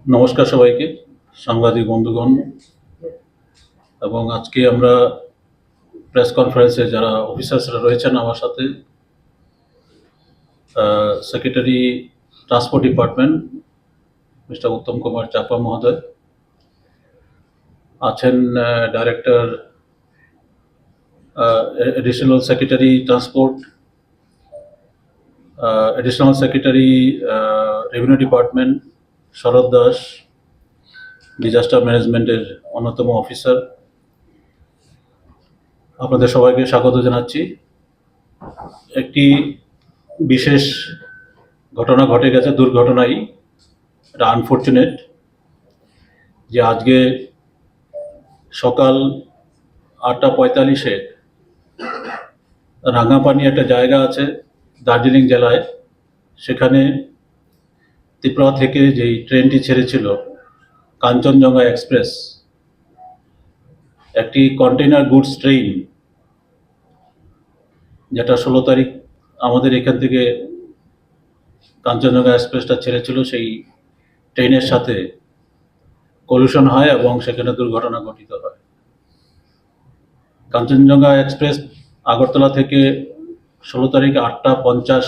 নমস্কার সবাইকে, সাংবাদিক বন্ধুগণ। এবং আজকে আমরা প্রেস কনফারেন্সে যারা অফিসার্সরা রয়েছেন আমার সাথে, secretary transport department mister Uttam Kumar Chakma মহোদয় আছেন, director additional secretary transport, additional secretary revenue department Sharat Das, disaster ম্যানেজমেন্টের অন্যতম অফিসার। আপনাদের সবাইকে স্বাগত জানাচ্ছি। একটি বিশেষ ঘটনা ঘটে গেছে, দুর্ঘটনাই, এটা আনফর্চুনেট, যে আজকে সকাল 8:45-এ রাঙ্গাপানি একটা জায়গা আছে দার্জিলিং জেলায়, সেখানে ত্রিপুরা থেকে যেই ট্রেনটি ছেড়েছিল কাঞ্চনজঙ্ঘা এক্সপ্রেস, একটি কন্টেইনার গুডস ট্রেন, যেটা 16 তারিখ আমাদের এখান থেকে কাঞ্চনজঙ্ঘা এক্সপ্রেসটা ছেড়েছিল, সেই ট্রেনের সাথে কলিশন হয় এবং সেখানে দুর্ঘটনা ঘটিত হয়। কাঞ্চনজঙ্ঘা এক্সপ্রেস আগরতলা থেকে 16 তারিখ 8:50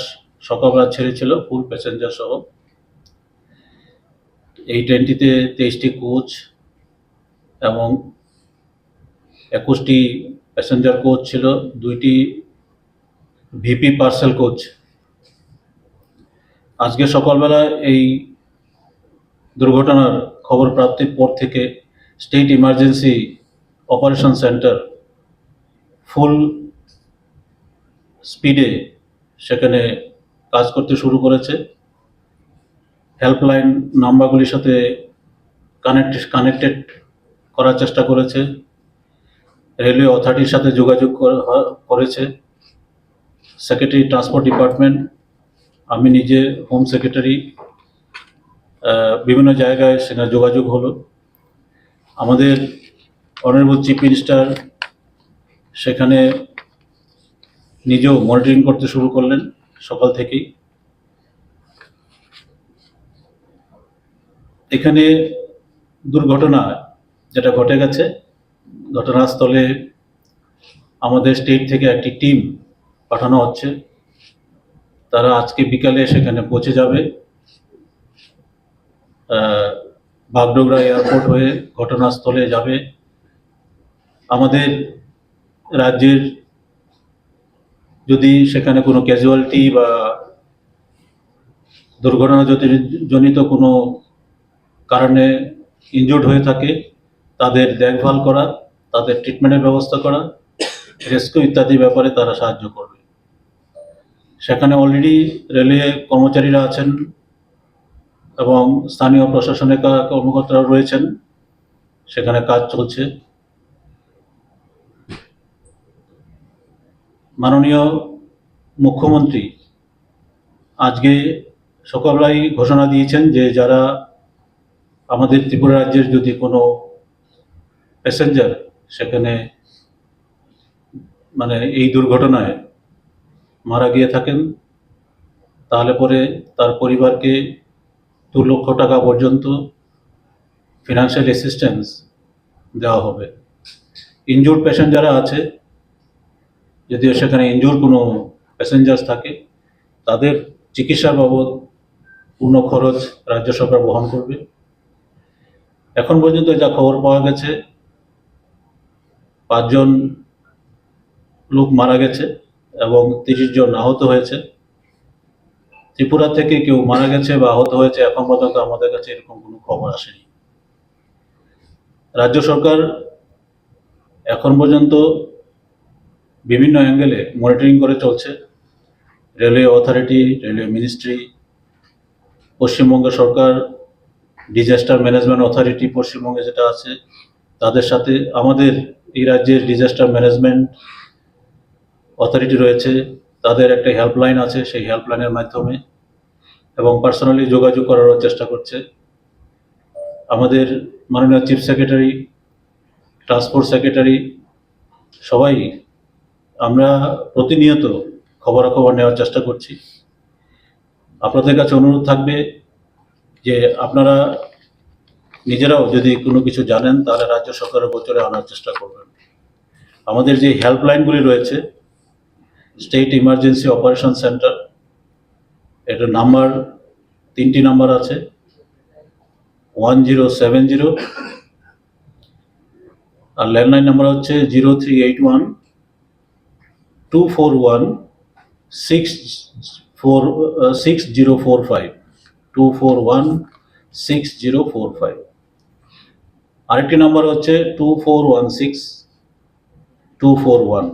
সকালবেলা ছেড়েছিল ফুল প্যাসেঞ্জার সহ। এই ট্রেনটিতে 23টি কোচ এবং 21টি প্যাসেঞ্জার কোচ ছিল, 2টি ভিপি পার্সেল কোচ। আজকে সকালবেলা এই দুর্ঘটনার খবর প্রাপ্তির পর থেকে স্টেট ইমার্জেন্সি অপারেশন সেন্টার ফুল স্পিডে সেখানে কাজ করতে শুরু করেছে। হেল্পলাইন নাম্বারগুলির সাথে কানেক্টেড করার চেষ্টা করেছে, রেলওয়ে অথরিটির সাথে যোগাযোগ করেছে সেক্রেটারি ট্রান্সপোর্ট ডিপার্টমেন্ট, আমি নিজে হোম সেক্রেটারি, বিভিন্ন জায়গায় সেখানে যোগাযোগ হলো। আমাদের অনারেবল চিফ মিনিস্টার সেখানে নিজেও মনিটরিং করতে শুরু করলেন সকাল থেকেই। এখানে দুর্ঘটনা যেটা ঘটে গেছে, ঘটনাস্থলে আমাদের স্টেট থেকে একটি টিম পাঠানো হচ্ছে, তারা আজকে বিকালে সেখানে পৌঁছে যাবে। বাগডোগরা এয়ারপোর্ট হয়ে ঘটনাস্থলে যাবে। আমাদের রাজ্যের যদি সেখানে কোনো ক্যাজুয়ালিটি বা দুর্ঘটনা জনিত কোনো কারণে ইনজুর্ড হয়ে থাকে, তাদের দেখভাল করা, তাদের ট্রিটমেন্টের ব্যবস্থা করা, রেস্কিউ ইত্যাদি ব্যাপারে তারা সাহায্য করবে। সেখানে অলরেডি রেলওয়ে কর্মচারীরা আছেন এবং স্থানীয় প্রশাসনের কর্মকর্তারা রয়েছেন, সেখানে কাজ চলছে। মাননীয় মুখ্যমন্ত্রী আজকে সকালবেলায় ঘোষণা দিয়েছেন যে যারা আমাদের ত্রিপুরা রাজ্যের যদি কোনো প্যাসেঞ্জার সেখানে মানে এই দুর্ঘটনায় মারা গিয়ে থাকেন, তাহলে পরে তার পরিবারকে 2 লক্ষ টাকা পর্যন্ত ফিনান্সিয়াল অ্যাসিস্ট্যান্স দেওয়া হবে। ইনজুর্ড প্যাসেঞ্জাররা আছে, যদিও সেখানে ইনজুর কোনো প্যাসেঞ্জার থাকে, তাদের চিকিৎসা বাবদ পূর্ণ খরচ রাজ্য সরকার বহন করবে। এখন পর্যন্ত যা খবর পাওয়া গেছে, 5 জন লোক মারা গেছে এবং 30 জন আহত হয়েছে। ত্রিপুরা থেকে কেউ মারা গেছে বা আহত হয়েছে এখন পর্যন্ত আমাদের কাছে এরকম কোনো খবর আসেনি। রাজ্য সরকার এখন পর্যন্ত বিভিন্ন অ্যাঙ্গেলে মনিটরিং করে চলছে। Railway authority, railway ministry, Paschimbanga সরকার, ডিজাস্টার ম্যানেজমেন্ট অথরিটি পশ্চিমবঙ্গে যেটা আছে, তাদের সাথে আমাদের এই রাজ্যের ডিজাস্টার ম্যানেজমেন্ট অথরিটি রয়েছে, তাদের একটা হেল্পলাইন আছে, সেই হেল্পলাইনের মাধ্যমে এবং পার্সোনালি যোগাযোগ করার চেষ্টা করছে। আমাদের মাননীয় চিফ সেক্রেটারি, ট্রান্সপোর্ট সেক্রেটারি, সবাই আমরা প্রতিনিয়ত খবরাখবর নেওয়ার চেষ্টা করছি। আপনাদের কাছে অনুরোধ থাকবে যে আপনারা নিজেরাও যদি কোনো কিছু জানেন তাহলে রাজ্য সরকারের গোচরে আনার চেষ্টা করবেন। আমাদের যে হেল্পলাইনগুলি রয়েছে, স্টেট ইমার্জেন্সি অপারেশন সেন্টার, এটার নাম্বার 3টি নাম্বার আছে, 1070, আর ল্যান্ডলাইন নাম্বার হচ্ছে 0381 241 6045, 241 6045। আরেকটি নাম্বার হচ্ছে 2416 241।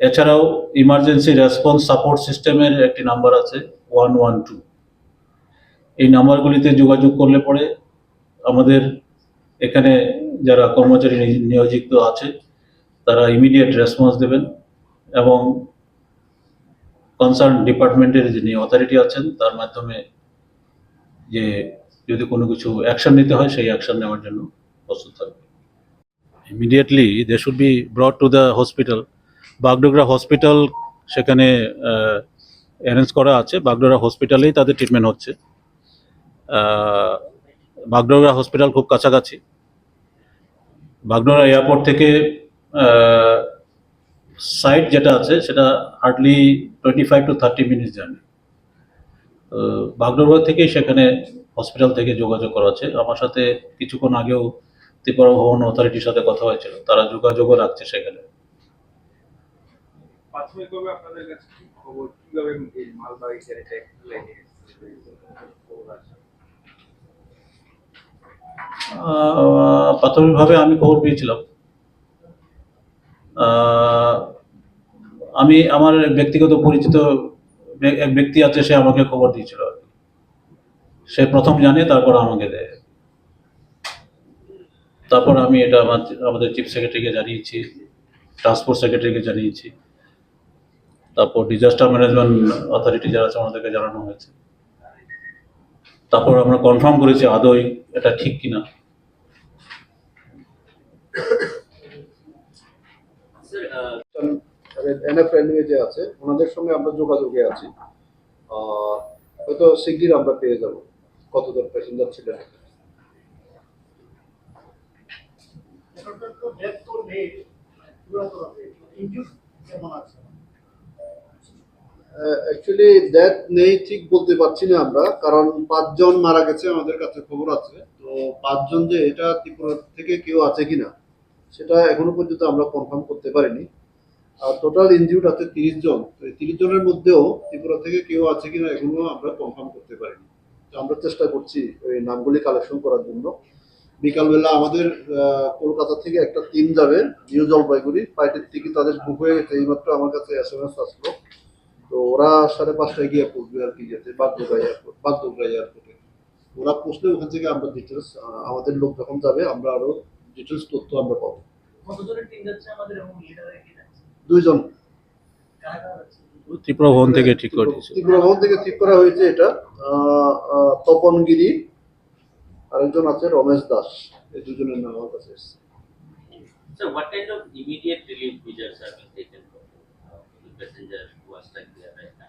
এছাড়াও ইমার্জেন্সি রেসপন্স সাপোর্ট সিস্টেমের একটি নাম্বার আছে 112। এই নাম্বারগুলিতে যোগাযোগ করলে পরে আমাদের এখানে যারা কর্মচারী নিয়োজিত আছে তারা ইমিডিয়েট রেসপন্স দেবেন এবং কনসার্ন ডিপার্টমেন্টের যিনি অথরিটি আছেন তার মাধ্যমে যে যদি কোনো কিছু অ্যাকশন নিতে হয় সেই অ্যাকশন নেওয়ার জন্য প্রস্তুত থাকবে। Immediately they should be brought to the hospital. Bagdogra hospital সেখানে অ্যারেঞ্জ করা আছে, বাগডোগরা হসপিটালেই তাদের ট্রিটমেন্ট হচ্ছে। বাগডোগরা হসপিটাল খুব কাছাকাছি। বাগডোগরা এয়ারপোর্ট থেকে সাইট যেটা আছে সেটা hardly 25 to 30 minute journey. Bagdogra থেকেই সেখানে হসপিটাল থেকে যোগাযোগ করা আছে। আমার সাথে কিছুক্ষণ আগেও ত্রিপুরা ভবন অথরিটির সাথে কথা হয়েছিল, তারা যোগাযোগও রাখছে সেখানে। প্রাথমিকভাবে আপনাদের কাছে কি খবর, কিভাবে এই মালবাহী ট্রেনটা লাইনে প্রাথমিকভাবে আমি খবর পেয়েছিলাম। আমি আমার ব্যক্তিগত পরিচিত এক ব্যক্তি আছে, সে আমাকে খবর দিয়েছিল আর কি। সে প্রথম জানে, তারপর আমাকে দেয়। তারপর আমি এটা আমাদের চিফ সেক্রেটারিকে জানিয়েছি, ট্রান্সপোর্ট সেক্রেটারিকে জানিয়েছি, তারপর ডিজাস্টার ম্যানেজমেন্ট অথরিটি যারা আছে আমাদেরকে জানানো হয়েছে। তারপর আমরা কনফার্ম করেছি আদৌ এটা ঠিক কিনা। এনএফএলএ যে আছে ওনাদের সঙ্গে আমরা যোগাযোগে আছি, হয়তো শিগগির আমরা পেয়ে যাব কতজন প্যাসেঞ্জার ছিলেন। অ্যাকচুয়ালি ডেথ নেই ঠিক বলতে পারছি না আমরা, কারণ 5 জন মারা গেছে আমাদের কাছে খবর আছে। তো 5 জন যে এটা ত্রিপুরা থেকে কেউ আছে কিনা সেটা এখনো পর্যন্ত আমরা কনফার্ম করতে পারিনি। আর টোটাল ইনজিউর্ড আছে 30 জন। 30 জনের মধ্যেও ত্রিপুরা থেকে কেউ আছে কিনা এখনো আমরা কনফার্ম করতে পারিনি। তো আমরা চেষ্টা করছি ওই নামগুলি কালেকশন করার জন্য। বিকালবেলা আমাদের কলকাতা থেকে একটা টিম যাবে নিউ জলপাইগুড়ি, ফ্লাইটের টিকিট তাদের বুক হয়ে গেছে, এইমাত্র আমার কাছে SMS আসলো। তো ওরা 5:30টায় গিয়ে পৌঁছবে আর কি, যেতে বাগডোগরা এয়ারপোর্টে। ওরা পৌঁছলে ওখান থেকে আমরা ডিটেলস, আমাদের লোক যখন যাবে আমরা আরো ডিটেলস তথ্য আমরা পাবো। কতজনের টিম যাচ্ছে আমাদের এবং লিডারে কি যাচ্ছে? 2 জন। কারা কারা যাচ্ছে? ত্রিপুরা ভবন থেকে ঠিক করে দিয়েছে। ত্রিপুরা ভবন থেকে ঠিক করা হয়েছে এটা। তপন গিরি, আরেকজন আছে রমেশ দাস, এই দুজনের নাম আমার কাছে এসেছে। So what kind of immediate relief measures are being taken for the passenger who are stuck there right now?